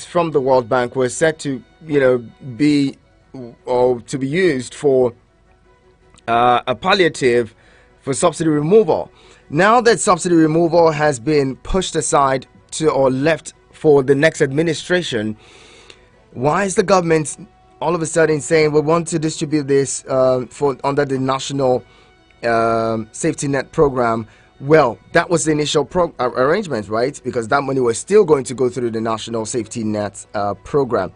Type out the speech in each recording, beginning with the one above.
from the World Bank were set to, be or to be used for a palliative for subsidy removal. Now that subsidy removal has been pushed aside to or left for the next administration, why is the government all of a sudden saying we want to distribute this for under the national safety net program? Well, that was the initial arrangement, right? Because that money was still going to go through the national safety net program.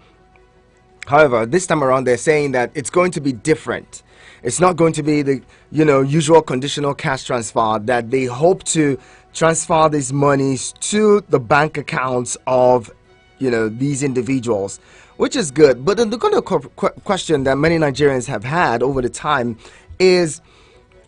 However, this time around, they're saying that it's going to be different. It's not going to be the usual conditional cash transfer, that they hope to transfer these monies to the bank accounts of these individuals, which is good. But the kind of question that many Nigerians have had over the time is,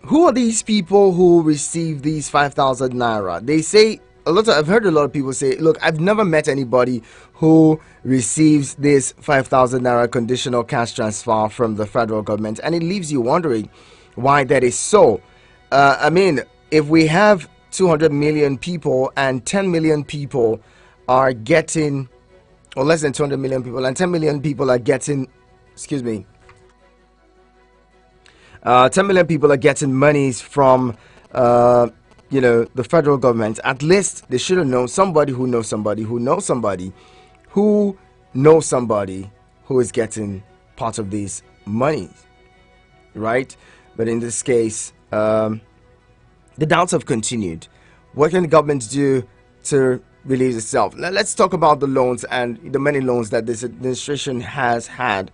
who are these people who receive these 5,000 naira? They say I've heard a lot of people say, look, I've never met anybody who receives this 5,000 naira conditional cash transfer from the federal government, and it leaves you wondering why that is so. I mean, if we have 200 million people and 10 million people are getting, or less than 200 million people and 10 million people are getting, 10 million people are getting monies from the federal government, at least they should have known somebody who knows somebody who knows somebody who knows somebody who is getting part of these monies, right? But in this case, the doubts have continued. What can the government do to relieve itself? Let's talk about the loans and the many loans that this administration has had.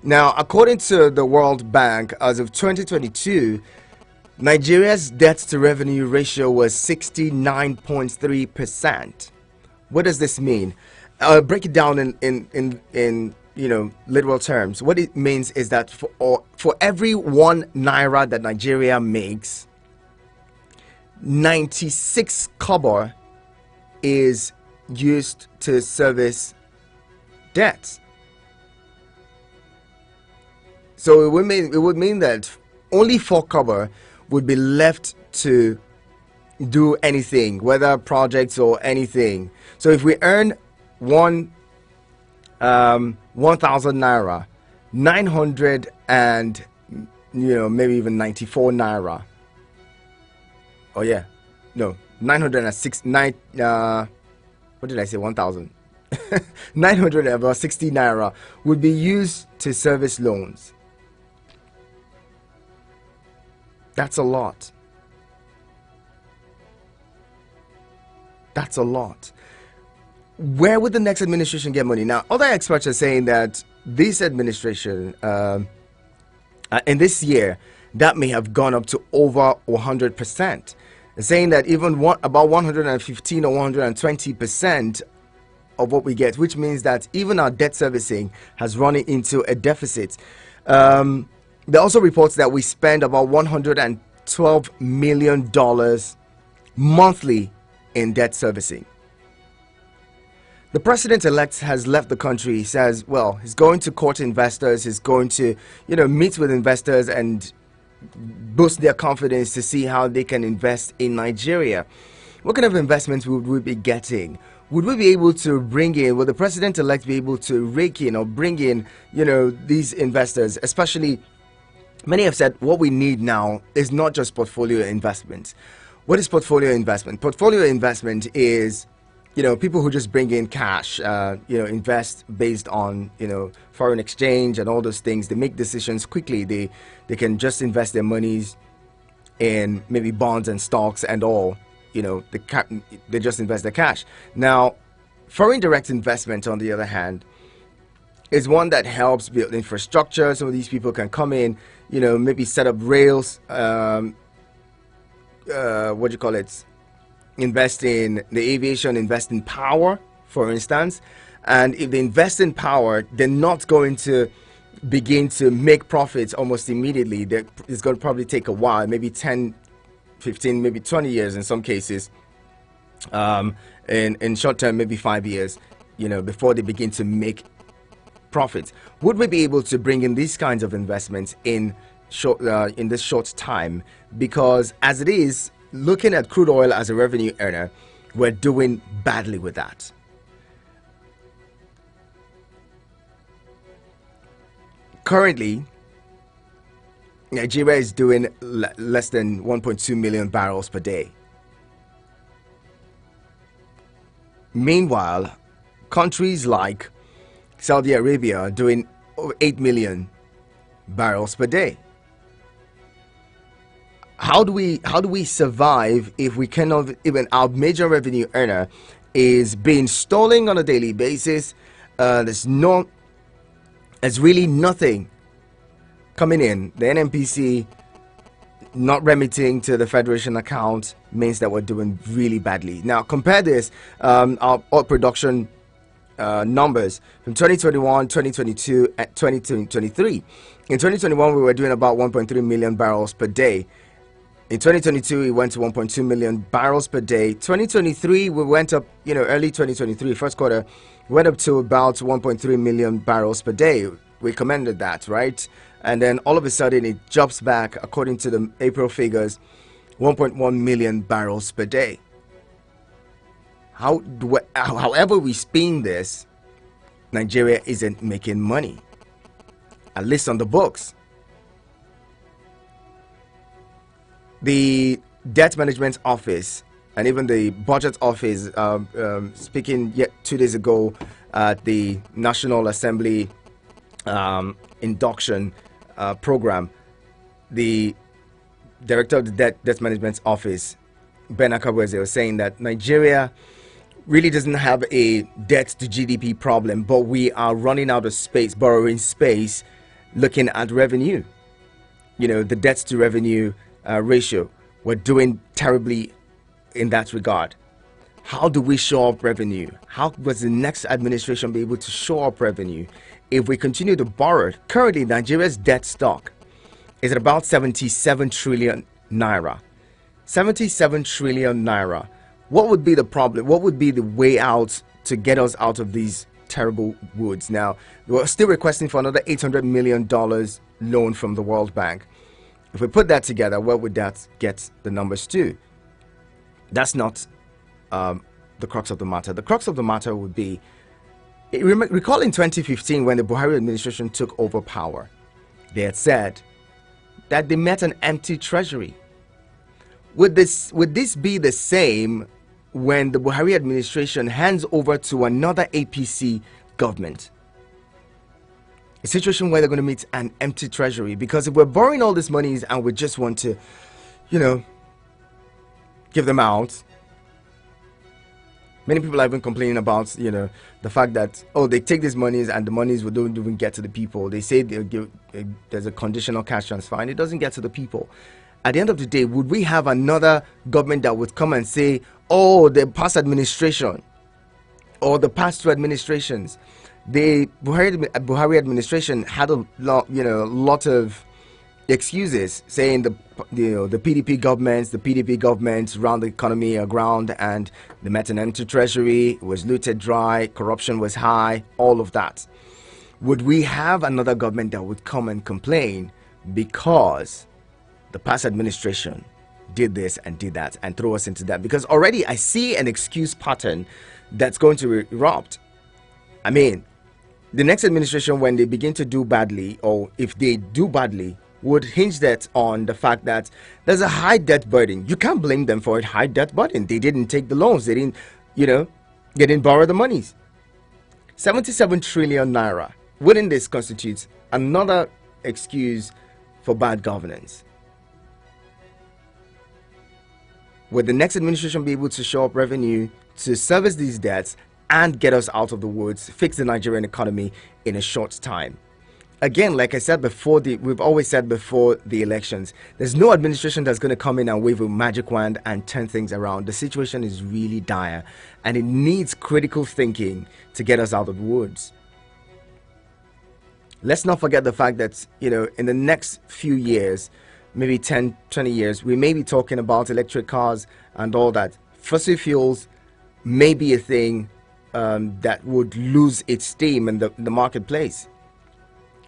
Now, according to the World Bank, as of 2022, Nigeria's debt to revenue ratio was 69.3%. What does this mean? I'll break it down in literal terms. What it means is that for every 1 naira that Nigeria makes, 96 kobo is used to service debts. So it would mean that only 4 kobo would be left to do anything, whether projects or anything. So if we earn 1,000 naira, 900 and maybe even 94 naira. Oh yeah, no, 906 what did I say? 1,000. 960 naira would be used to service loans. That's a lot. That's a lot. Where would the next administration get money? Now, other experts are saying that this administration, in this year, that may have gone up to over 100%. They're saying that even about 115 or 120% of what we get, which means that even our debt servicing has run into a deficit. There are also reports that we spend about $112 million monthly in debt servicing. The president-elect has left the country. He says, well, he's going to court investors. He's going to, meet with investors and boost their confidence to see how they can invest in Nigeria. What kind of investments would we be getting? Would we be able to bring in, will the president-elect be able to rake in or bring in, these investors? Especially, many have said what we need now is not just portfolio investment. What is portfolio investment? Portfolio investment is, people who just bring in cash, invest based on, foreign exchange and all those things. They make decisions quickly. They can just invest their monies in maybe bonds and stocks and all. They just invest their cash. Now, foreign direct investment, on the other hand, is one that helps build infrastructure. Some of these people can come in, maybe set up rails, invest in the aviation, invest in power, for instance. And if they invest in power, they're not going to begin to make profits almost immediately. It's going to probably take a while, maybe 10, 15, maybe 20 years in some cases. In short term, maybe 5 years, before they begin to make profits. Would we be able to bring in these kinds of investments in this short time? Because as it is, looking at crude oil as a revenue earner, we're doing badly with that. Currently, Nigeria is doing less than 1.2 million barrels per day. Meanwhile, countries like Saudi Arabia are doing over 8 million barrels per day. How do we survive if we cannot, even our major revenue earner is being stolen on a daily basis? There's really nothing coming in. The NNPC not remitting to the Federation account means that we're doing really badly. Now compare this, our oil production numbers from 2021, 2022, and 2023. In 2021, we were doing about 1.3 million barrels per day. In 2022, it went to 1.2 million barrels per day. 2023, we went up, early 2023, first quarter, went up to about 1.3 million barrels per day. We commended that, right? And then all of a sudden, it jumps back, according to the April figures, 1.1 million barrels per day. However we spin this, Nigeria isn't making money, at least on the books. The Debt Management Office and even the Budget Office, speaking yet 2 days ago at the National Assembly induction program, the Director of the Debt Management Office, Ben Akabweze, was saying that Nigeria really doesn't have a debt to GDP problem, but we are running out of space, borrowing space, looking at revenue. The debt to revenue ratio, we're doing terribly in that regard. How do we show up revenue? How was the next administration be able to show up revenue if we continue to borrow? Currently, Nigeria's debt stock is at about 77 trillion naira. 77 trillion naira. What would be the problem? What would be the way out to get us out of these terrible woods? Now, we're still requesting for another $800 million loan from the World Bank. If we put that together, where would that get the numbers to? That's not the crux of the matter. The crux of the matter would be, recall in 2015 when the Buhari administration took over power, they had said that they met an empty treasury. Would this be the same when the Buhari administration hands over to another APC government? A situation where they're going to meet an empty treasury, because if we're borrowing all these monies and we just want to, give them out. Many people are even complaining about, the fact that, they take these monies and the monies don't even get to the people. They say there's a conditional cash transfer and it doesn't get to the people. At the end of the day, would we have another government that would come and say, the past administration or the past two administrations, the Buhari administration had a lot of excuses, saying the PDP governments ran the economy aground and they met an empty treasury, it was looted dry, corruption was high, all of that. Would we have another government that would come and complain because the past administration did this and did that and throw us into that? Because already I see an excuse pattern that's going to erupt. I mean, the next administration, when they begin to do badly, or if they do badly, would hinge that on the fact that there's a high debt burden. You can't blame them for a high debt burden. They didn't take the loans. They didn't, they didn't borrow the monies. 77 trillion naira. Wouldn't this constitute another excuse for bad governance? Would the next administration be able to show up revenue to service these debts and get us out of the woods, fix the Nigerian economy in a short time? Again, like I said before, we've always said before the elections, there's no administration that's going to come in and wave a magic wand and turn things around. The situation is really dire and it needs critical thinking to get us out of the woods. Let's not forget the fact that, in the next few years, maybe 10, 20 years, we may be talking about electric cars and all that. Fossil fuels may be a thing that would lose its steam in the marketplace.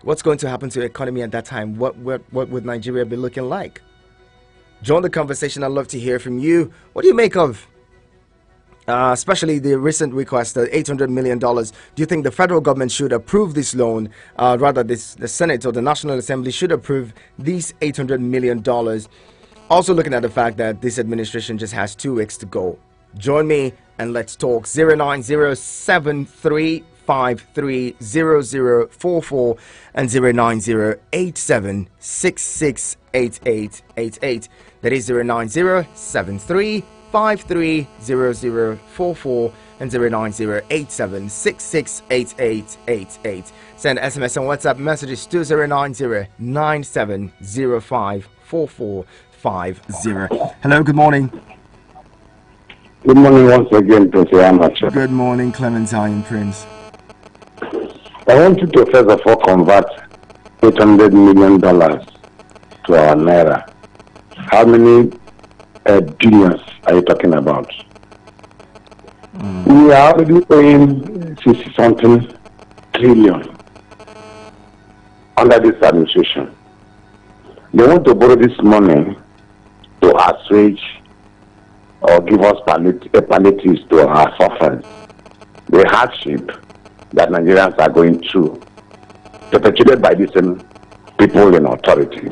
What's going to happen to the economy at that time? What would Nigeria be looking like? Join the conversation. I'd love to hear from you. What do you make of especially the recent request, the $800 million. Do you think the federal government should approve this loan? Rather, the Senate or the National Assembly should approve these $800 million. Also looking at the fact that this administration just has 2 weeks to go. Join me and let's talk. 09073530044 and 09087668888. That is 09073530044 and 09087668888. Send SMS and WhatsApp messages to 09097054450. Hello, good morning. Good morning once again, Prince Amateur. Good morning, Clementine Prince. I want you to first of all convert $800 million to our naira. How many billions are you talking about? We are already paying 60-something trillion under this administration. They want to borrow this money to assuage or give us palliatives to our suffering, the hardship that Nigerians are going through, perpetuated by these people in authority.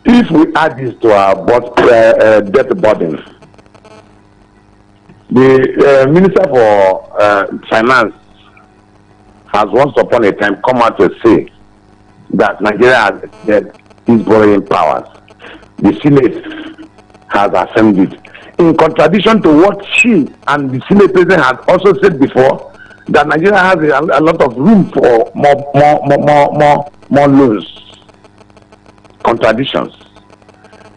If we add this to our debt burden, the Minister for Finance has once upon a time come out to say that Nigeria has these borrowing powers. The Senate has assembled it, in contradiction to what she and the Senate President had also said before, that Nigeria has a lot of room for more loans. Contradictions.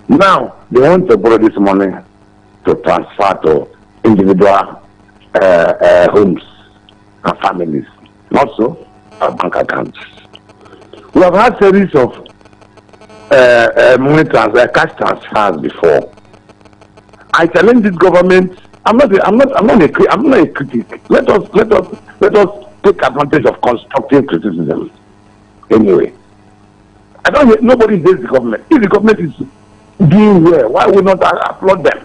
Now they want to borrow this money to transfer to individual homes and families, not so our bank accounts. We have had series of money transfer, cash transfers before. I challenge this government. I'm not a critic. Let us take advantage of constructive criticism. Anyway, nobody hates the government. If the government is doing well, why would not I applaud them?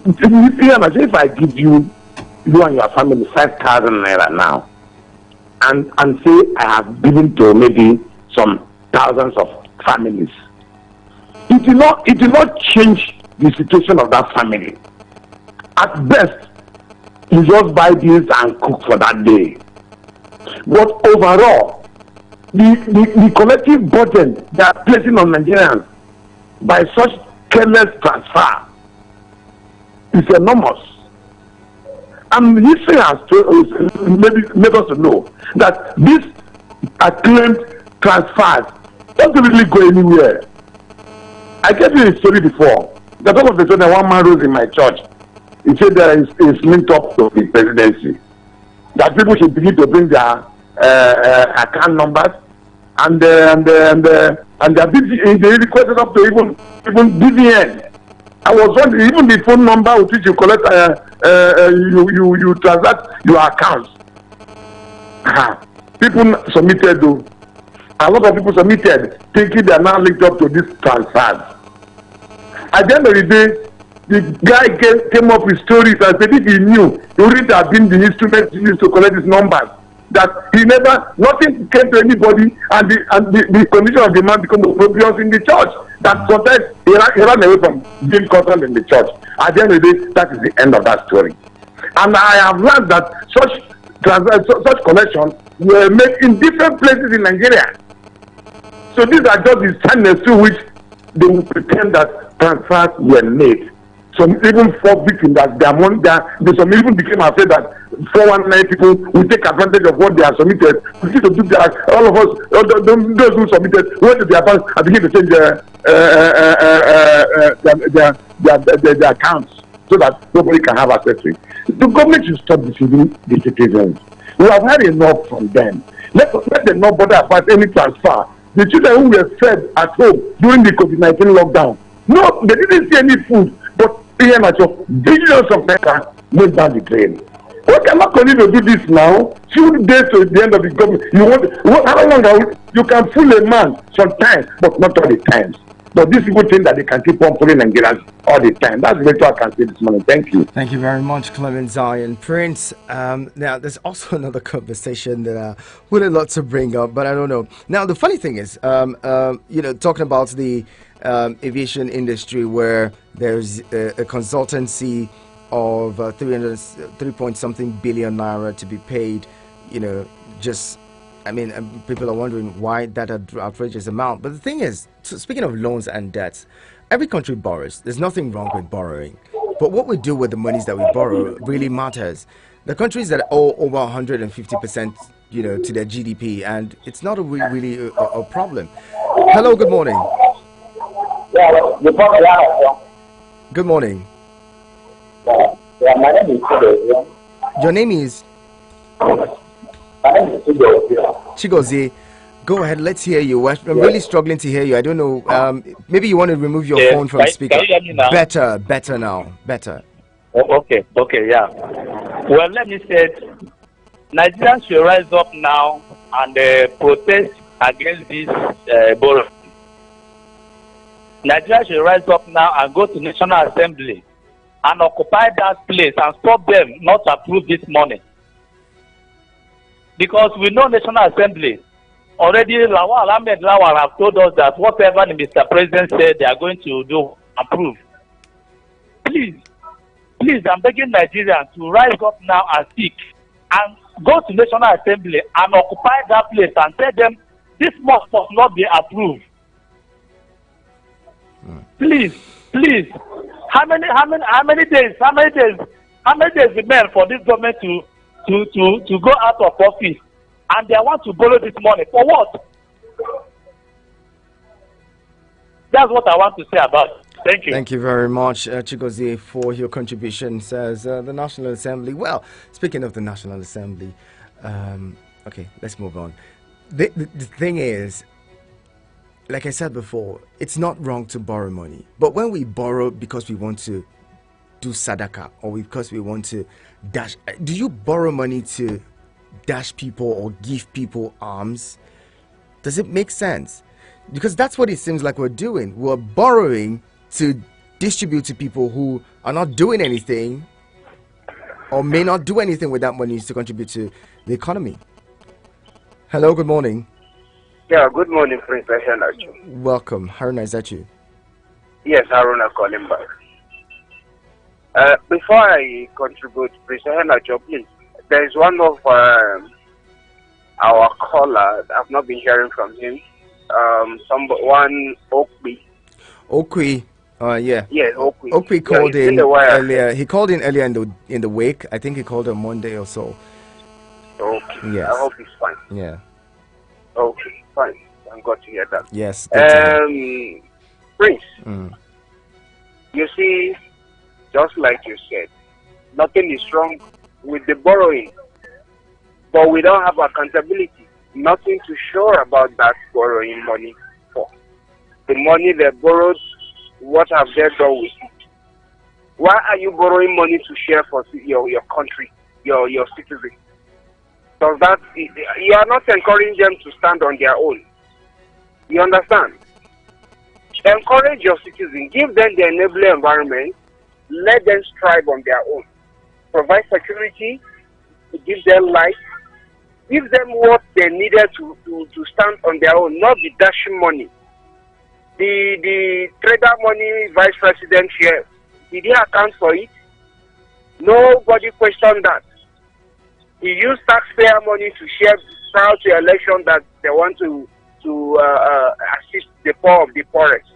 If I give you and your family 5,000 naira now, and say I have given to maybe some thousands of families, it will not change the situation of that family. At best, you just buy this and cook for that day. But overall, the collective burden they are placing on Nigerians by such careless transfer is enormous. And history has made us to know that these acclaimed transfers don't really go anywhere. I gave you a story before. That all of a sudden one man rose in my church. He said that it's linked up to the presidency. That people should begin to bring their account numbers and their BVN. They requested up to even BVN. I was wondering, even the phone number with which you collect, you transact your accounts. People submitted though. A lot of people submitted thinking they are now linked up to these transfers. At the end of the day, the guy came up with stories and said if he knew, he wouldn't have been the instrument used to collect his numbers. That nothing came to anybody, and the condition of the man became obvious in the church. That sometimes he ran away from being concerned in the church. At the end of the day, that is the end of that story. And I have learned that such collections were made in different places in Nigeria. So these are just the channels through which they will pretend that transfers were made. Some even fall victim that their money, some even became afraid that 419 people will take advantage of what they have submitted. We need to do that. All of us, those who submitted, went to their banks and begin to change their accounts so that nobody can have access to it. The government should stop deceiving the citizens. We have had enough from them. Let them not bother about any transfer. The children who were fed at home during the COVID-19 lockdown, no, they didn't see any food, but billions of naira went down the drain. What cannot continue to do this now? Few days to the end of the government. How long you can fool a man sometimes, but not all the times. But these people think that they can keep on pulling Nigerians all the time. That's the way I can say this morning. Thank you. Thank you very much, Clement Zion Prince. Now, there's also another conversation that I would have loved to bring up, but I don't know. Now, the funny thing is, talking about the aviation industry, where there's a consultancy of 3 point something billion naira to be paid, people are wondering why that outrageous amount. But the thing is, speaking of loans and debts, every country borrows. There's nothing wrong with borrowing. But what we do with the monies that we borrow really matters. The countries that owe over 150%, to their GDP, and it's not really a problem. Hello, good morning. Good morning. My name is Chigozie. Your name is? My name is Chigozie. Chigozie, go ahead. Let's hear you. I'm really struggling to hear you. I don't know. Maybe you want to remove your phone from speaker. Can you hear me now? Better now. Better. Okay, yeah. Well, let me say, Nigerians should rise up now and protest against this borrowing. Nigeria should rise up now and go to National Assembly and occupy that place and stop them not to approve this money. Because we know National Assembly, already Lawal Ahmed Lawal have told us that whatever the Mr. President said they are going to do, approve. Please, I'm begging Nigerians to rise up now and speak and go to National Assembly and occupy that place and tell them this must not be approved. Please. How many days remain for this government to go out of office, and they want to borrow this money for what? That's what I want to say about it. Thank you. Thank you very much, Chigozie, for your contribution. Says the National Assembly. Well, speaking of the National Assembly, okay, let's move on. The thing is, like I said before, it's not wrong to borrow money. But when we borrow because we want to do sadaka or because we want to dash, do you borrow money to dash people or give people alms? Does it make sense? Because that's what it seems like we're doing. We're borrowing to distribute to people who are not doing anything or may not do anything with that money to contribute to the economy. Hello, good morning. Yeah, good morning, Prince Henacho. Welcome. Haruna, is that you? Yes, Haruna calling back. Before I contribute, Prince Henacho, please, there is one of our caller, I've not been hearing from him, one Okwi. Yeah. Yes, Okwi. Okwi called in earlier. He called in earlier in the week. I think he called on Monday or so. Okay. Yes. I hope he's fine. Yeah. Okay, fine. I'm glad to hear that. Yes. Prince, you see, just like you said, nothing is wrong with the borrowing, but we don't have accountability. Nothing to show about that borrowing money for. The money they borrowed, what have they done with it? Why are you borrowing money to share for your country, your citizens? So that you are not encouraging them to stand on their own. You understand? Encourage your citizens, give them the enabling environment, let them strive on their own. Provide security, give them life, give them what they needed to stand on their own, not the dashing money. The trader money vice president here, did he account for it? Nobody questioned that. He used taxpayer money to share prior to election that they want to assist the poor of the poorest.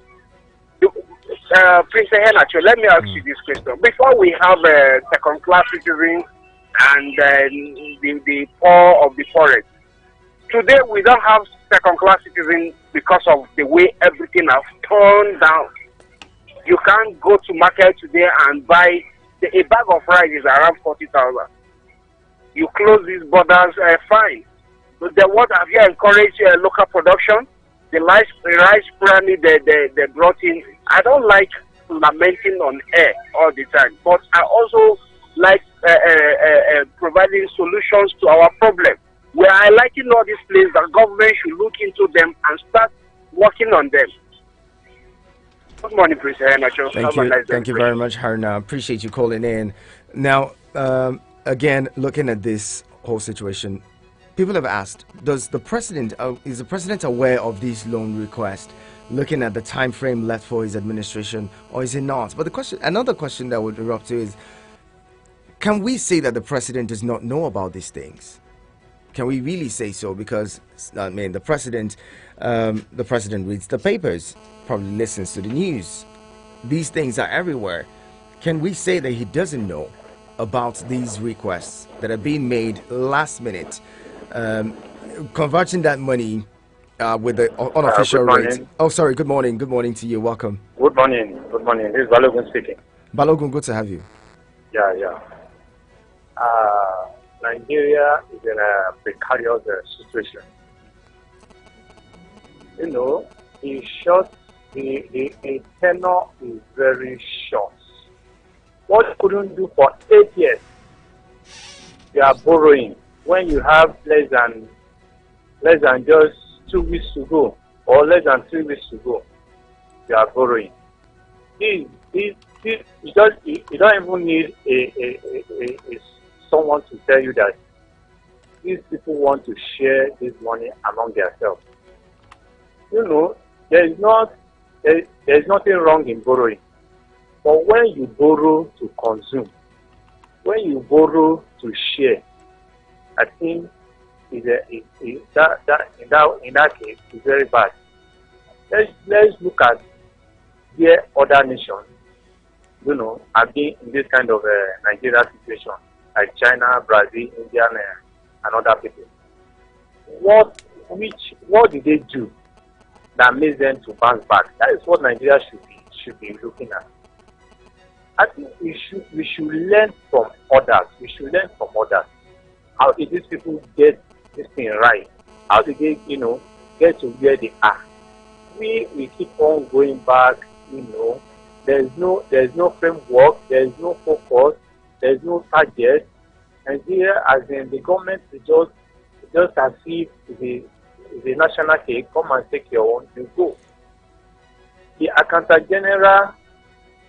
Prince Henacho, let me ask you this question. Before we have second-class citizens and the poor of the poorest, today we don't have second-class citizens because of the way everything has turned down. You can't go to market today and buy a bag of rice is around 40,000. You close these borders, fine. But then what have you encouraged local production? The rice pyramid they brought in. I don't like lamenting on air all the time, but I also like providing solutions to our problem. We are highlighting all these places that government should look into them and start working on them. Good morning, Prince Nacho. Thank you very much, Haruna. Appreciate you calling in. Now, again, looking at this whole situation, people have asked, is the president aware of these loan requests, looking at the time frame left for his administration, or is he not? But another question that would erupt to is, can we say that the president does not know about these things? Can we really say so? Because I mean, the president reads the papers, probably listens to the news. These things are everywhere. Can we say that he doesn't know about these requests that are being made last minute, converting that money with the unofficial rate? Oh, sorry. Good morning. Good morning to you. Welcome. Good morning. Good morning. This is Balogun speaking. Balogun, good to have you. Yeah. Nigeria is in a precarious situation. You know, the tenure is very short. What you couldn't do for 8 years, you are borrowing when you have less than just 2 weeks to go, or less than 3 weeks to go. You are borrowing. You don't even need someone to tell you that these people want to share this money among themselves. You know, there is nothing wrong in borrowing. But when you borrow to consume, when you borrow to share, I think in that case it's very bad. Let's look at where other nations, you know, have been in this kind of Nigeria situation, like China, Brazil, India, and other people. What did they do that makes them to bounce back? That is what Nigeria should be looking at. I think we should learn from others. We should learn from others. How did these people get this thing right? How did they, you know, get to where they are? We keep on going back, you know. There's no framework, there's no focus, there's no target. Nigeria, as in the government, is just as if the national cake, come and take your own, you go. The Accountant General,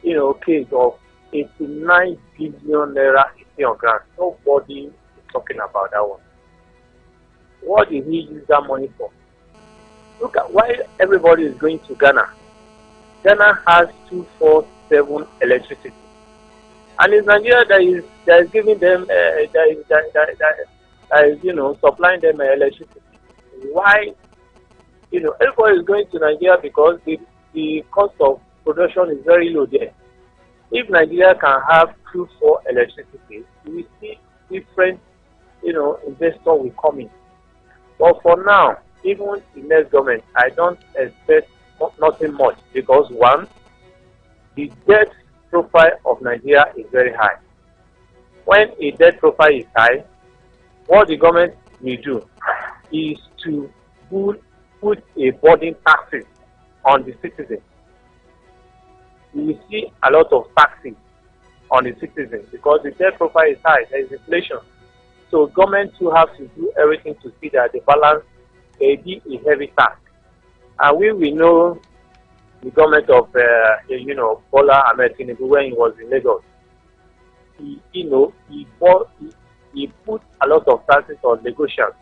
you know, case of 89 billion naira is on ground. Nobody is talking about that one. What did he use that money for? Look at why everybody is going to Ghana. Ghana has 247 electricity, and it's Nigeria that is giving them that is, you know, supplying them electricity. Why? You know, everybody is going to Nigeria because the cost of production is very low there. If Nigeria can have crude for electricity, we see different, you know, investors will come in. But for now, even the next government, I don't expect nothing much because one, the debt profile of Nigeria is very high. When a debt profile is high, what the government will do is to put a burden taxes on the citizens. You will see a lot of taxes on the citizens because the debt profile is high, there is inflation. So government will have to do everything to see that the balance may be a heavy tax. And we know the government of you know, Bola Ahmed Tinubu when he was in Lagos. He put a lot of taxes on negotiations.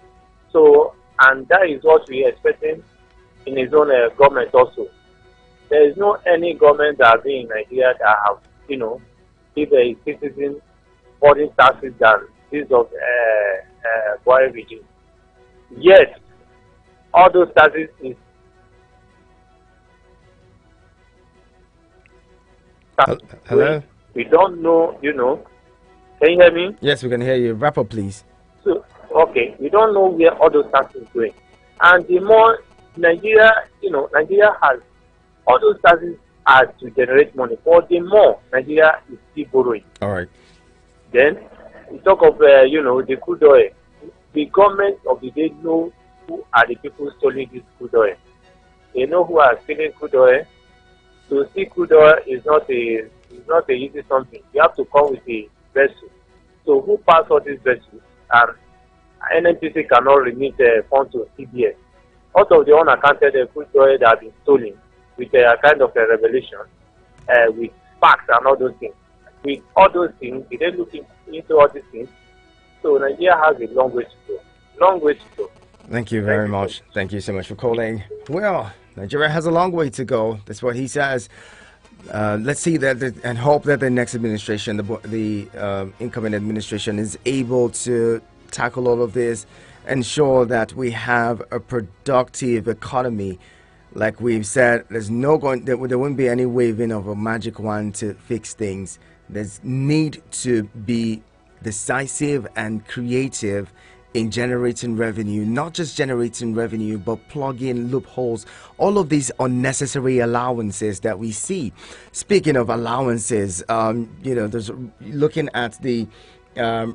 So, and that is what we are expecting in his own government also. There is no any government that has been in Nigeria that have, you know, give a citizen burden taxes than this of Buhari regime. Yet, all those taxes is Hello? We don't know, you know. Can you hear me? Yes, we can hear you. Wrap up, please. So, okay, we don't know where all those taxes are going. And the more Nigeria, you know, Nigeria has all those taxes are to generate money. But the more Nigeria is still borrowing. All right. Then we talk of you know, the crude oil. The government of the day know who are the people stealing this crude oil. They know who are stealing crude oil. To see crude oil is not a easy something. You have to come with a vessel. So who pass all these vessels? And NNPC cannot remit funds to CBS. Out of the unaccounted crude oil that have been stolen, with a kind of a revelation, with facts and all those things. With all those things, they didn't look into all these things. So Nigeria has a long way to go. Long way to go. Thank you very much. Thank you so much for calling. Well, Nigeria has a long way to go. That's what he says. Let's see that and hope that the next administration, the incoming administration, is able to tackle all of this, ensure that we have a productive economy. Like we've said, there won't be any waving of a magic wand to fix things. There's need to be decisive and creative in generating revenue, not just generating revenue, but plugging loopholes, all of these unnecessary allowances that we see. Speaking of allowances, there's looking at the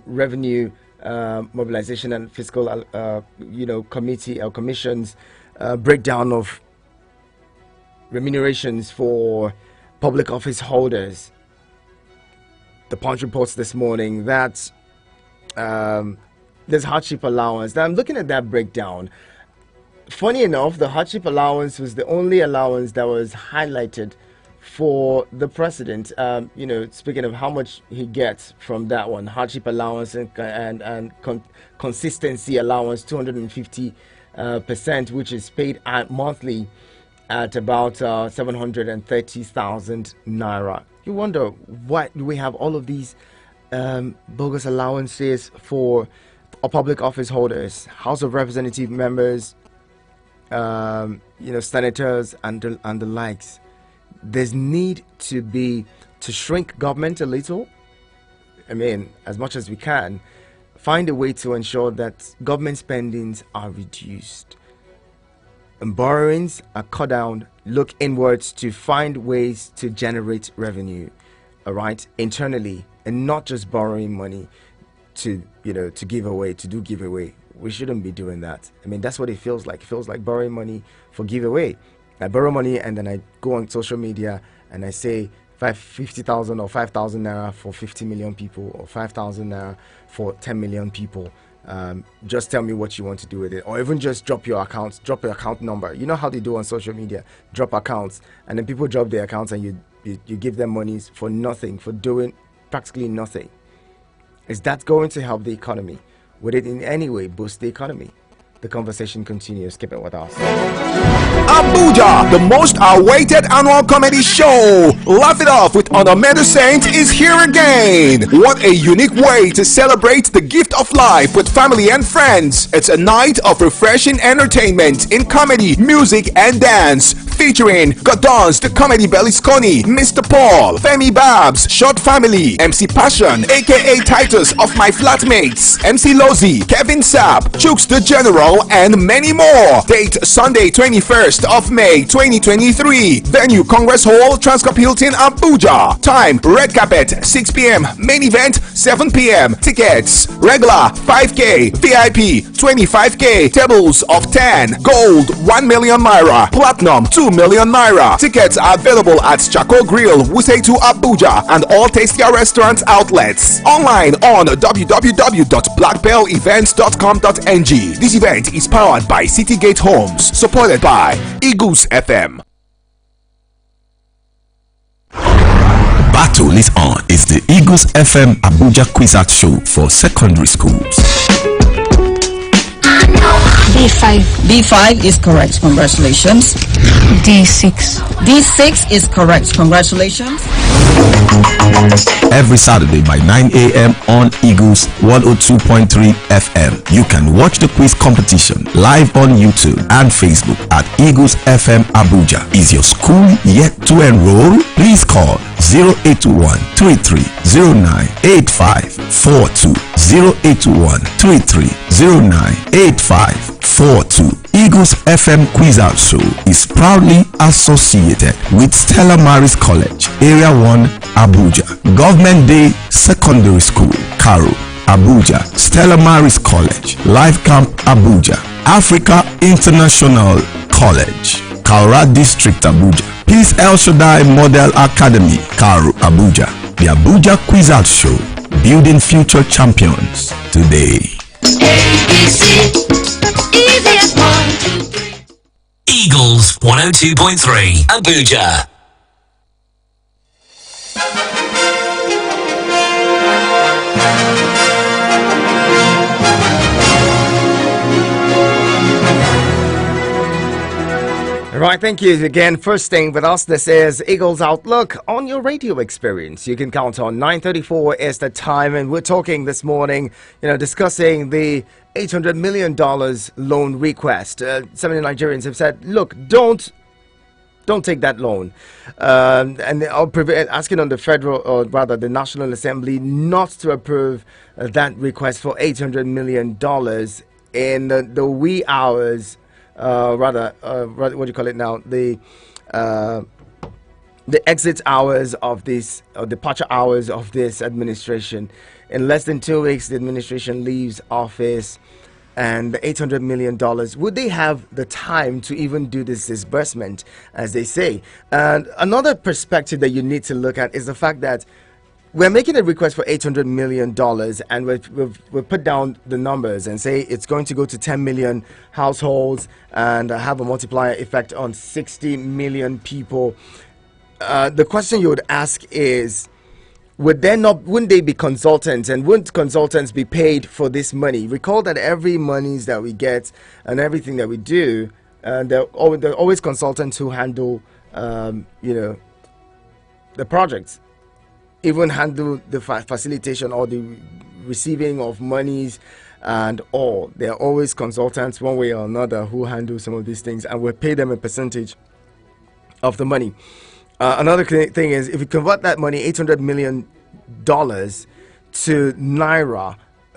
revenue mobilization and fiscal, committee or commission's breakdown of remunerations for public office holders. The Punch reports this morning that there's hardship allowance. Now I'm looking at that breakdown. Funny enough, the hardship allowance was the only allowance that was highlighted for the president. Speaking of how much he gets from that one, hardship allowance and consistency allowance, 250%, which is paid monthly at about 730,000 naira. You wonder, why do we have all of these bogus allowances for public office holders, House of Representative members, senators and the likes? There's need to shrink government a little. I mean, as much as we can, find a way to ensure that government spendings are reduced and borrowings are cut down. Look inwards to find ways to generate revenue, all right, internally, and not just borrowing money to give away, to do giveaway. We shouldn't be doing that. I mean, that's what it feels like. It feels like borrowing money for giveaway. I borrow money and then I go on social media and I say 50,000 or 5,000 naira for 50 million people, or 5,000 naira for 10 million people. Just tell me what you want to do with it, or even just drop your account number. You know how they do on social media, drop accounts, and then people drop their accounts and you give them monies for nothing, for doing practically nothing. Is that going to help the economy? Would it in any way boost the economy? The conversation continues. Keep it with us. Abuja, the most awaited annual comedy show, Laugh It Off with Onomedu Saint, is here again. What a unique way to celebrate the gift of life with family and friends. It's a night of refreshing entertainment in comedy, music, and dance, featuring Godons, the Comedy Berlusconi, Mr. Paul, Femi Babs, Short Family, MC Passion, aka Titus of My Flatmates, MC Lozy, Kevin Sapp, Chooks the General, and many more. Date Sunday 21st of May 2023. Venue Congress Hall, Transcorp Hilton, Abuja. Time red carpet 6 p.m. Main event 7 p.m. Tickets regular 5k, VIP 25k, tables of 10, gold 1 million naira, platinum 2 million naira. Tickets are available at Chaco Grill, Wuse 2 Abuja, and all Tastia restaurant outlets. Online on www.blackbellevents.com.ng. This event is powered by Citygate Homes, supported by Eagles FM. Battle is on. It's the Eagles FM Abuja Quiz Art Show for secondary schools. B5. B5 is correct. Congratulations. D6. D6 is correct. Congratulations. Every Saturday by 9 a.m. on Eagles 102.3 FM. You can watch the quiz competition live on YouTube and Facebook at Eagles FM Abuja. Is your school yet to enroll? Please call 0821-3309-8542. 0821-3309-8542. Eagles FM Quiz Out Show is proudly associated with Stella Maris College, Area 1, Abuja. Government Day Secondary School, Karo, Abuja. Stella Maris College, Life Camp, Abuja. Africa International College, Kaura District, Abuja. Peace El Shaddai Model Academy, Karo, Abuja. The Abuja Quiz Out Show, building future champions today. ABC, easy as 1, 2, 3. Eagles 102.3 Abuja. Right, thank you again for staying with us. This is Eagles Outlook on your radio experience. You can count on 9:34 is the time, and we're talking this morning, discussing the $800 million loan request. Some of the Nigerians have said, look, don't take that loan. And I'll asking on the federal, or rather the National Assembly, not to approve that request for $800 million in the wee hours. What do you call it now? The exit hours of this, or departure hours of this administration. In less than 2 weeks, the administration leaves office, and the $800 million, would they have the time to even do this disbursement, as they say? And another perspective that you need to look at is the fact that we're making a request for $800 million, and we've put down the numbers and say it's going to go to 10 million households and have a multiplier effect on 60 million people. The question you would ask is, wouldn't they be consultants, and wouldn't consultants be paid for this money? Recall that every monies that we get and everything that we do, there are always consultants who handle, the projects. Even handle the facilitation or the receiving of monies and all. There are always consultants one way or another who handle some of these things, and we pay them a percentage of the money. Another thing is, if you convert that money, $800 million to Naira,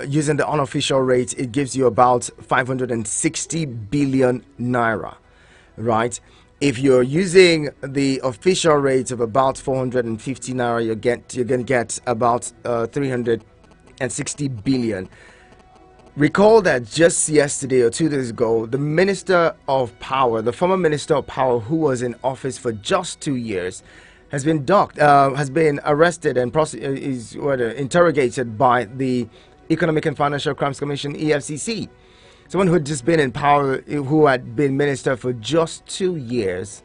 using the unofficial rate, it gives you about 560 billion Naira, right? If you're using the official rate of about 450 Naira, you're going to get about 360 billion. Recall that just yesterday or 2 days ago, the Minister of Power, the former Minister of Power, who was in office for just 2 years, has been arrested and is interrogated by the Economic and Financial Crimes Commission, EFCC. Someone who had just been in power, who had been minister for just 2 years,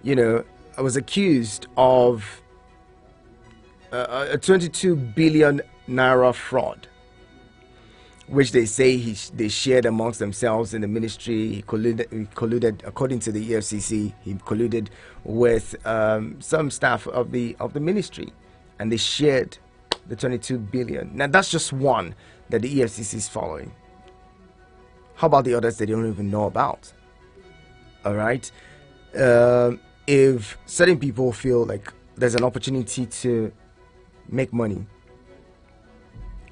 was accused of a 22 billion Naira fraud, which they say they shared amongst themselves in the ministry. He colluded, according to the EFCC, he colluded with some staff of the ministry, and they shared the 22 billion. Now that's just one that the EFCC is following. How about the others they don't even know about? All right. If certain people feel like there's an opportunity to make money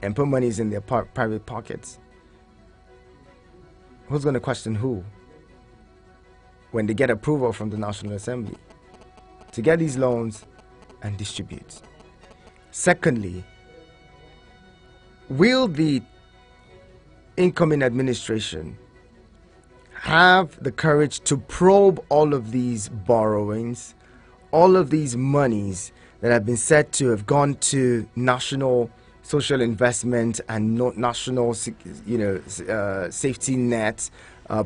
and put monies in their private pockets, who's going to question who when they get approval from the National Assembly to get these loans and distribute? Secondly, will the incoming administration have the courage to probe all of these borrowings, all of these monies that have been said to have gone to national social investment and national safety net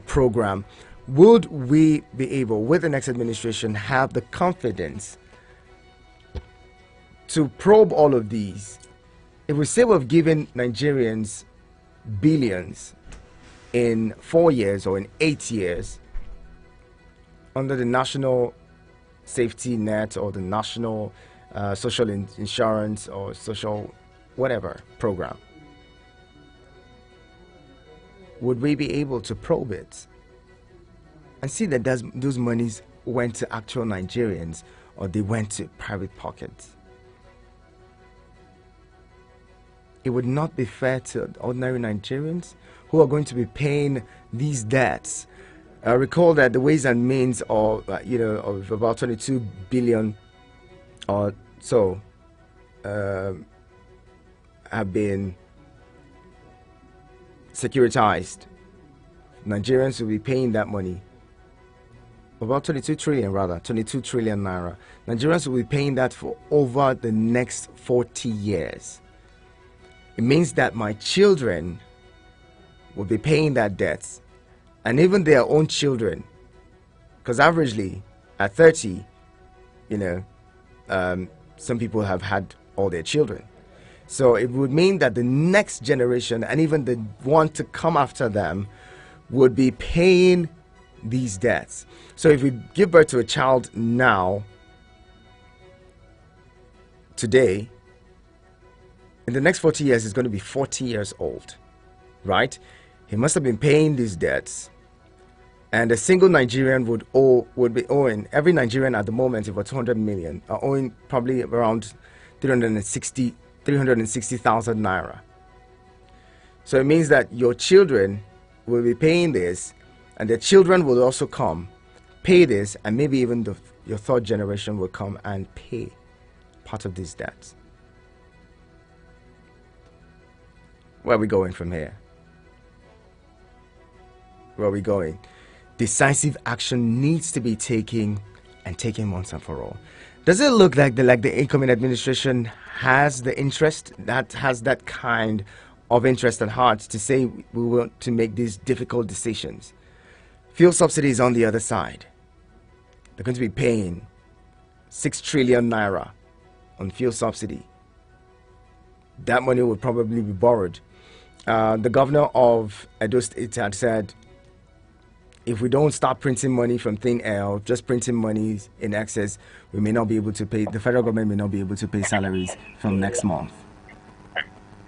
program? Would we be able, with the next administration, have the confidence to probe all of these? If we say we've given Nigerians billions in 4 years or in 8 years under the national safety net or the national social insurance or social whatever program, would we be able to probe it and see that those monies went to actual Nigerians or they went to private pockets? It would not be fair to ordinary Nigerians who are going to be paying these debts. Recall that the Ways and Means of about 22 billion or so have been securitized. Nigerians will be paying that money. About 22 trillion Naira. Nigerians will be paying that for over the next 40 years. It means that my children will be paying that debt, and even their own children, because averagely at 30, some people have had all their children. So it would mean that the next generation and even the one to come after them would be paying these debts. So if we give birth to a child now, today, in the next 40 years, he's going to be 40 years old, right? He must have been paying these debts. And a single Nigerian would be owing, every Nigerian at the moment, about 200 million, are owing probably around 360,000 naira. So it means that your children will be paying this, and their children will also come, pay this, and maybe even your third generation will come and pay part of these debts. Where are we going from here? Where are we going? Decisive action needs to be taken, and taken once and for all. Does it look like the incoming administration has the interest, that has that kind of interest at heart to say we want to make these difficult decisions? Fuel subsidies on the other side. They're going to be paying 6 trillion naira on fuel subsidy. That money will probably be borrowed. The governor of Edo State had said, if we don't start printing money from thin air, just printing money in excess, we may not be able to pay, the federal government may not be able to pay salaries from next month.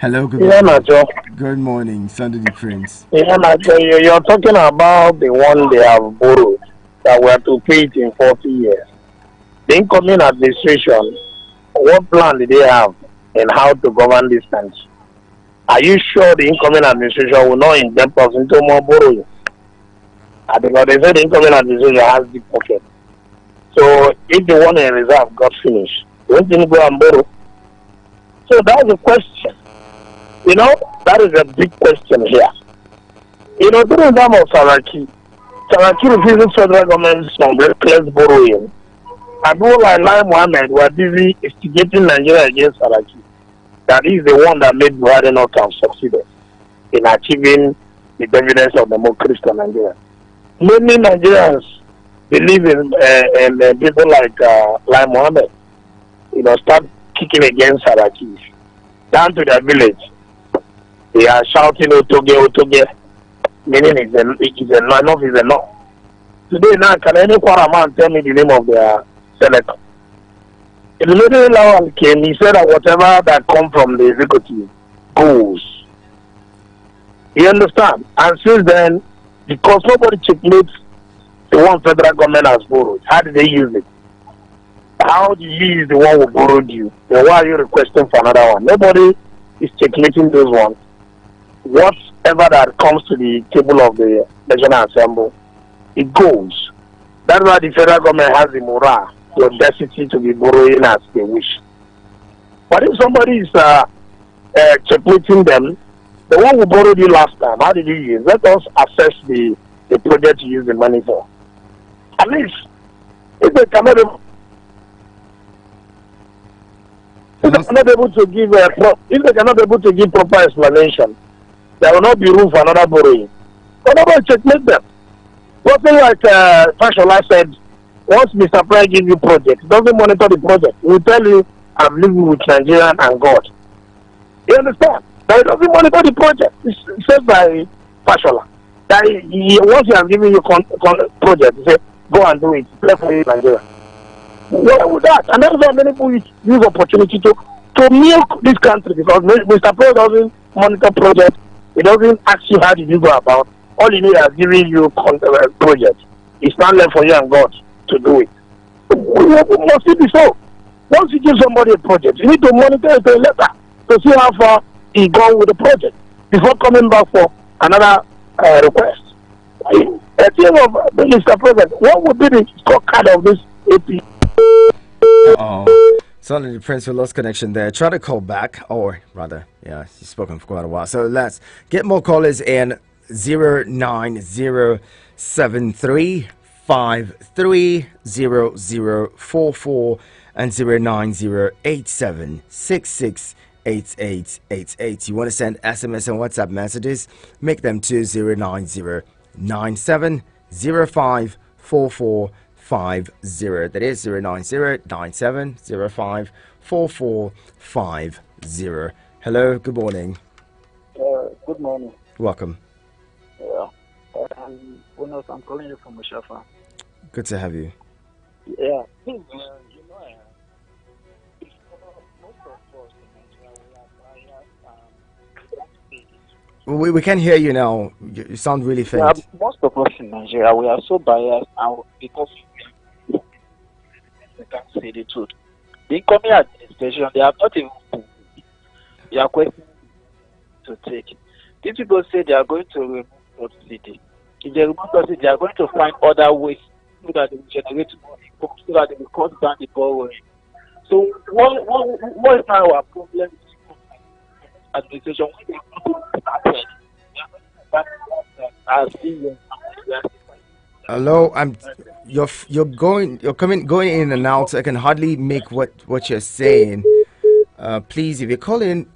Hello, good morning. Good morning, Sunday the Prince. You're talking about the one they have borrowed, that we have to pay it in 40 years. The incoming administration, what plan do they have in how to govern this country? Are you sure the incoming administration will not inject us into more borrowing? Because they said the incoming administration has the pocket. So if the one in reserve got finished, won't they go and borrow? So that's the question. That is a big question here. During the time of Saraki refuses federal government some reckless borrowing. Abu like Lai Mohammed were busy instigating Nigeria against Saraki. That is the one that made Buhari not have succeeded in achieving the dividends of democracy in Nigeria. Many Nigerians believe in people like Lai Mohammed, start kicking against Saraki. Down to their village, they are shouting Otoge, Otoge, meaning enough is enough. Today now, can any man tell me the name of their senator? The lady Lawal came, he said that whatever that come from the executive goes. You understand? And since then, because nobody checkmates the one federal government has borrowed, how did they use it? How do you use the one who borrowed you? Then why are you requesting for another one? Nobody is checkmating those ones. Whatever that comes to the table of the National Assembly, it goes. That's why the federal government has the morale, the audacity to be borrowing as they wish. But if somebody is checkmating them, the one who borrowed you last time, how did you use? Let us assess the project you use the money for. At least, if they cannot be able to give proper explanation, there will not be room for another borrowing. But nobody checkmate them. Something like Fashola said, once Mr. Prime gives you project, doesn't monitor the project. He will tell you, I'm living with Nigeria and God. You understand? But he doesn't monitor the project. It's said by Fashola. That once he has given you project, he said, go and do it. Play for you, Nigeria. Why would that? And that's why many people use opportunity to milk this country, because Mr. Pro doesn't monitor project. He doesn't ask you how did you go about. All he has given you project. It's not left for you and God to do it. Must it be so? Once you give somebody a project, you need to monitor it a letter to see how far he gone with the project before coming back for another request. A thing of Mr. President, what would be the scorecard of this AP? Suddenly the Prince, we lost connection there. Try to call back, or rather, yeah, he's spoken for quite a while. So let's get more callers in. 09073530044 and 09087668888. You want to send SMS and WhatsApp messages? Make them to 0909705 4450. That is 090-9705-4450. Hello, good morning. Good morning. Welcome. Yeah. I'm calling you from Mushafa. Good to have you. Yeah. We can hear you now. You sound really faint. Yeah, most of us in Nigeria, we are so biased and because we can't say the truth. The incoming administration, they have not even they are questioning to take. These people say they are going to remove subsidy. If they remove subsidy, they are going to find other ways so that they will generate more income, so that they will cut down the borrowing. So what is now our problem? Administration Hello, you're going in and out. So I can hardly make what you're saying. Please, if you're calling,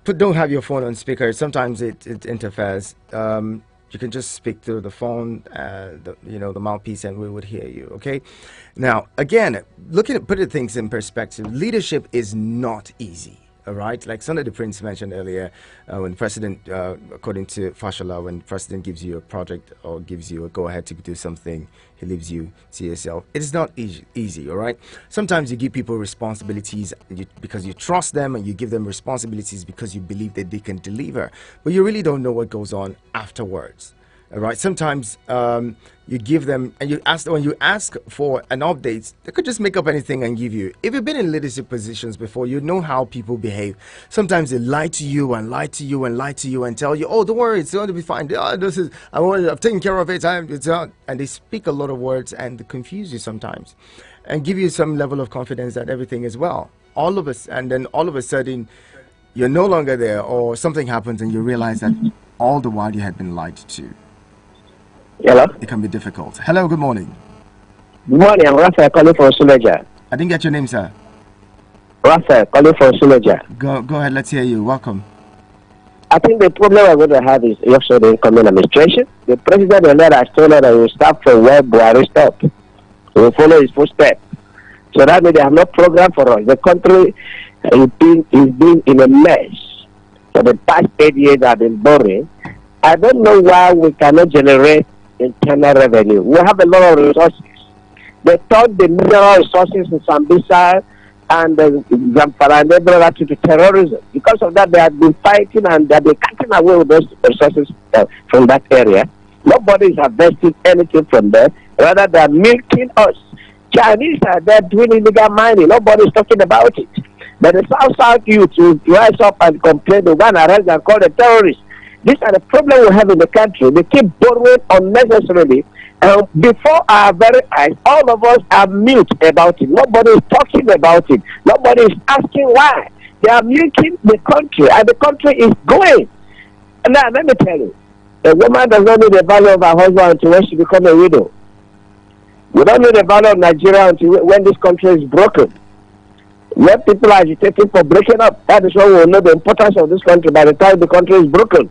don't have your phone on speaker. Sometimes it interferes. You can just speak through the phone, the mouthpiece, and we would hear you. Okay. Now, again, putting things in perspective, leadership is not easy. All right, like Sunday the Prince mentioned earlier, when President, according to Fashola, when President gives you a project or gives you a go-ahead to do something, he leaves you to yourself. It is not easy, all right? Sometimes you give people responsibilities because you trust them, and you give them responsibilities because you believe that they can deliver, but you really don't know what goes on afterwards. All right. Sometimes you give them, and when you ask for an update, they could just make up anything and give you. If you've been in leadership positions before, you know how people behave. Sometimes they lie to you and lie to you and lie to you and tell you, "Oh, don't worry, it's going to be fine. I've taken care of it. And they speak a lot of words and confuse you sometimes, and give you some level of confidence that everything is well. And then all of a sudden, you're no longer there, or something happens and you realize that all the while you had been lied to. Hello? It can be difficult. Hello, good morning. Good morning, I'm Raphael calling from Suleja. I didn't get your name, sir. Raphael calling from Suleja. Go ahead, let's hear you. Welcome. I think the problem we're going to have is also the incoming administration. The president of has told us that he will start from where Buhari stopped. He will follow his footsteps. So that means they have no program for us. The country is being in a mess. For the past 8 years I've been borrowing. I don't know why we cannot generate internal revenue. We have a lot of resources. They turned the mineral resources in Sambisa and Zamfara and Ebra to terrorism. Because of that, they have been fighting and they have been cutting away with those resources from that area. Nobody is harvesting anything from there. Rather, they are milking us. Chinese are there doing illegal mining. Nobody is talking about it. But the South youth will rise up and complain. They want to arrest and call the terrorists. These are the problems we have in the country. They keep borrowing unnecessarily. Before our very eyes, all of us are mute about it. Nobody is talking about it. Nobody is asking why. They are milking the country, and the country is going. Now, let me tell you, a woman does not know the value of her husband until when she becomes a widow. We don't know the value of Nigeria until when this country is broken. When people are agitating for breaking up, that is when we will know the importance of this country by the time the country is broken.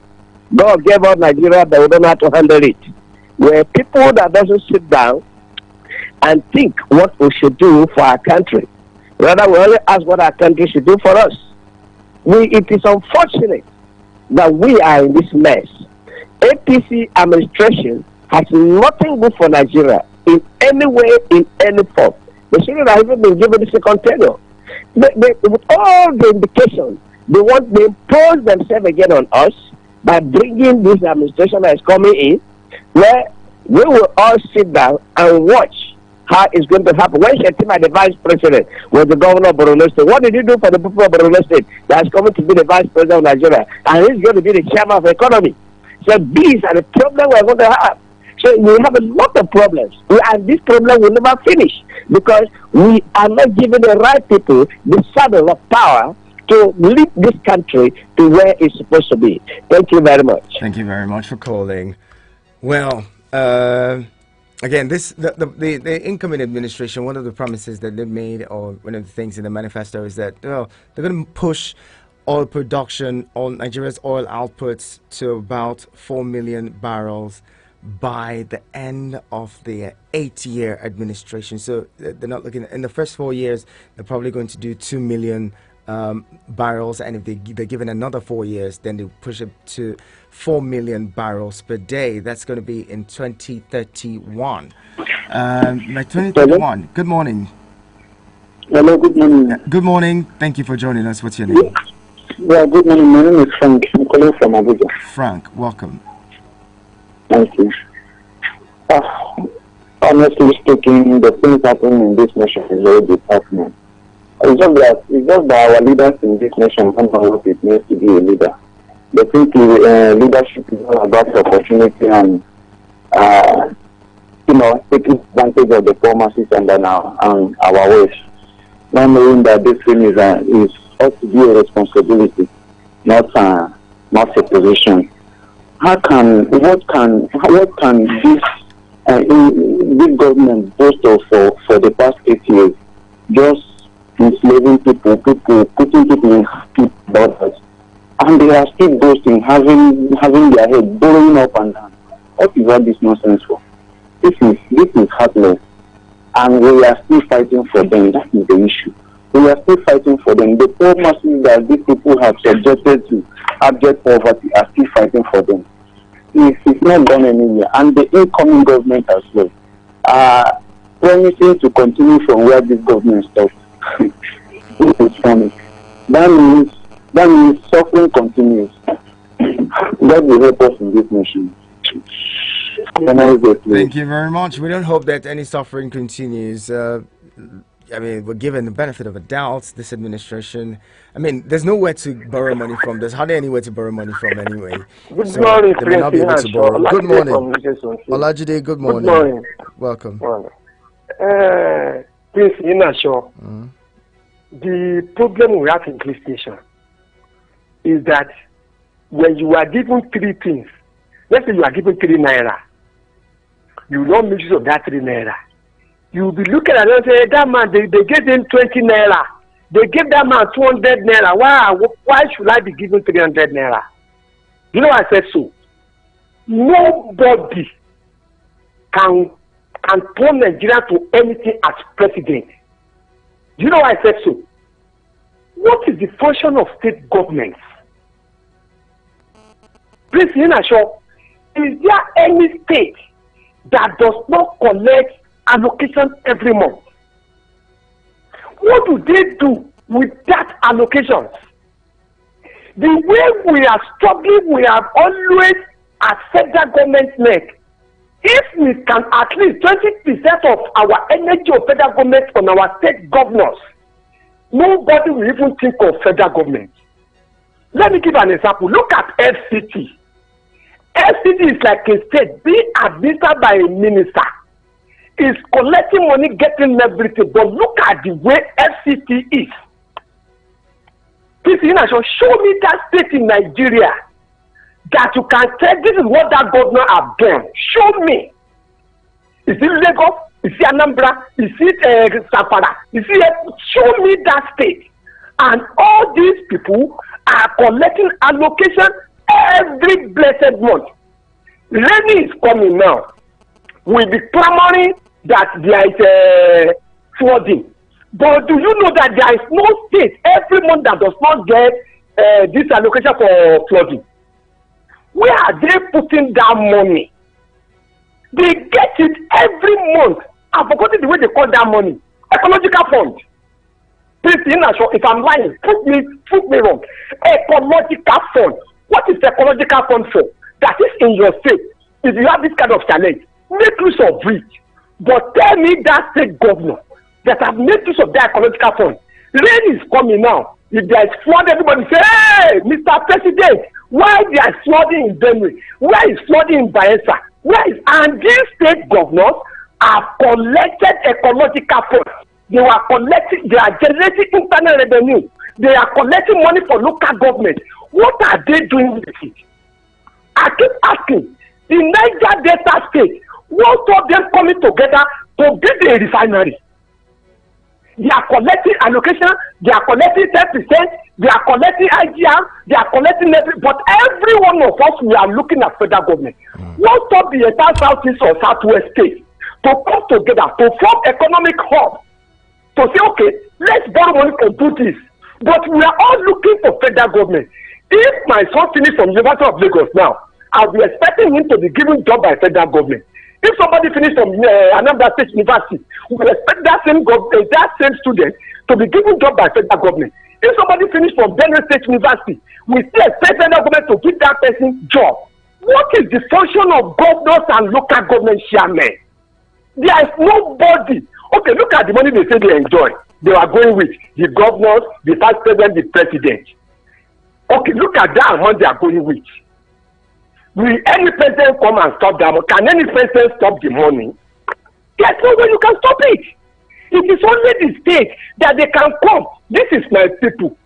God gave us Nigeria, but we don't know how to handle it. We're people that doesn't sit down and think what we should do for our country. Rather, we only ask what our country should do for us. It is unfortunate that we are in this mess. APC administration has nothing good for Nigeria in any way, in any form. They shouldn't have even been given the second tenure. With all the indications, they impose themselves again on us by bringing this administration that is coming in, where we will all sit down and watch how it's going to happen. When Shetima, the vice president, was the governor of Borno State, what did he do for the people of Borno State that is coming to be the vice president of Nigeria? And he's going to be the chairman of the economy. So these are the problems we're going to have. So we have a lot of problems. And this problem will never finish because we are not giving the right people the saddle of power to lead this country to where it's supposed to be. Thank you very much. Thank you very much for calling. Well, again, the incoming administration, one of the promises that they made, or one of the things in the manifesto, is that they're going to push oil production, Nigeria's oil outputs to about 4 million barrels by the end of their 8-year administration. So they're not looking in the first 4 years. They're probably going to do 2 million barrels, and if they're given another 4 years, then they push it to 4 million barrels per day. That's going to be in 2031. By 2031. Good morning. Hello, good morning. Good morning. Thank you for joining us. What's your name? Yeah, good morning. My name is Frank. I'm calling from Abuja. Frank, welcome. Thank you. Honestly speaking, the things happening in this nation is very disheartening. It's just that our leaders in this nation don't know what it means to be a leader. They think leadership is all about opportunity and, taking advantage of the poor masses and our ways. Not knowing that this thing is ought to be a responsibility, not a position. What can this government boast of for the past 8 years? Just enslaving people, putting people in happy borders, and they are still boasting, having their head blowing up and down. What is all this nonsense for? This is heartless, and we are still fighting for them. That is the issue. We are still fighting for them. The poor masses that these people have subjected to abject poverty are still fighting for them. It's not gone anywhere, and the incoming government as well are promising to continue from where this government stopped. This is funny. That means suffering continues. God will help us in this nation. Thank you very much. We don't hope that any suffering continues. We're given the benefit of a doubt, this administration. There's nowhere to borrow money from. There's hardly anywhere to borrow money from anyway. Good morning, they may not be able to borrow. Good morning. Olajide, good morning. Good morning. Welcome. Prince Inasho, the problem we have in this nation is that when you are given 3 things, let's say you are given 3 naira, you don't make use of that 3 naira. You'll be looking at it and say, that man, they gave him 20 naira. They gave that man 200 naira. Why should I be given 300 naira? You know why I said so? Nobody can turn Nigeria to anything as president. You know why I said so? What is the function of state governments? Please, Inasho, is there any state that does not collect allocation every month? What do they do with that allocations? The way we are struggling, we have always at federal government's neck. If we can at least 20% of our energy of federal government on our state governors, nobody will even think of federal government. Let me give an example. Look at FCT. FCT is like a state being administered by a minister. Is collecting money, getting everything, but look at the way FCT is. Please, show me that state in Nigeria that you can tell this is what that governor have done. Show me. Is it Lagos? Is it Anambra? Is it Zamfara? Show me that state. And all these people are collecting allocation every blessed month. Rainy is coming now. We'll be clamoring that there is flooding. But do you know that there is no state every month that does not get this allocation for flooding? Where are they putting that money? They get it every month. I've forgotten the way they call that money. Ecological fund. Please, if I'm lying, prove me wrong. Ecological fund. What is the ecological fund for? That is in your state. If you have this kind of challenge, make use of it. But tell me that state governor that have made use of that ecological fund. Rain is coming now. If there is flood, everybody say, hey, Mr. President, why there is flooding in Benue? Where is flooding in Bayelsa? And these state governors have collected ecological funds. They are generating internal revenue. They are collecting money for local government. What are they doing with it? I keep asking, the Niger Delta state, what of them coming together to build a refinery? They are collecting allocation, they are collecting 10%, They are collecting IGR, they are collecting everything, but every one of us, we are looking at federal government. What stop the entire Southeast or Southwest state to come together to form economic hub to say, okay, let's borrow money to do this. But we are all looking for federal government. If my son finished from University of Lagos now, I'll be expecting him to be given job by federal government. If somebody finished from Anambra State University, we will expect that same student to be given job by federal government. If somebody finished from Benue State University, we still expect federal government to give that person job. What is the function of governors and local government chairmen? There is nobody. Okay, look at the money they say they enjoy. They are going with the governors, the vice president, the president. Okay, look at that amount they are going with. Will any president come and stop that? Can any president stop the money? There's no way you can stop it. It is only the state that they can come. This is my people.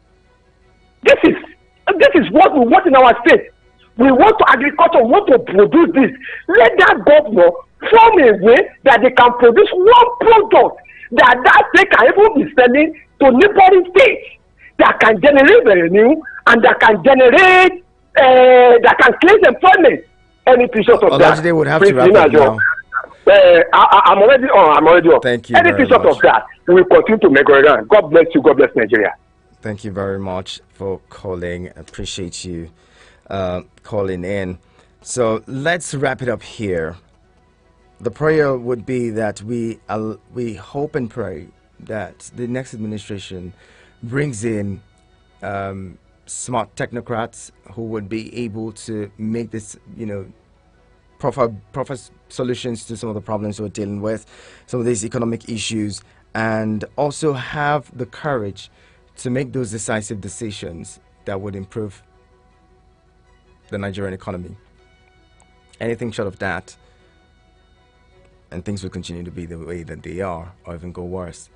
This is what we want in our state. We want to agriculture, we want to produce this. Let that governor form a way that they can produce one product that they can even be selling to neighboring states that can generate revenue and that can generate that can create employment. Any pieces of that. They would have to wrap up now. I'm already on. Thank you. Any piece of that, we will continue to make it run. God bless you. God bless Nigeria. Thank you very much for calling. Appreciate you calling in. So let's wrap it up here. The prayer would be that we hope and pray that the next administration brings in smart technocrats who would be able to make this, proper solutions to some of the problems we're dealing with, some of these economic issues, and also have the courage to make those decisive decisions that would improve the Nigerian economy. Anything short of that, and things will continue to be the way that they are, or even go worse.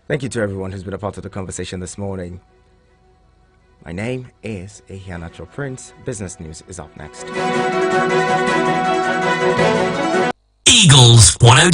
Thank you to everyone who's been a part of the conversation this morning. My name is Ehianacho Prince. Business News is up next. Eagles 102.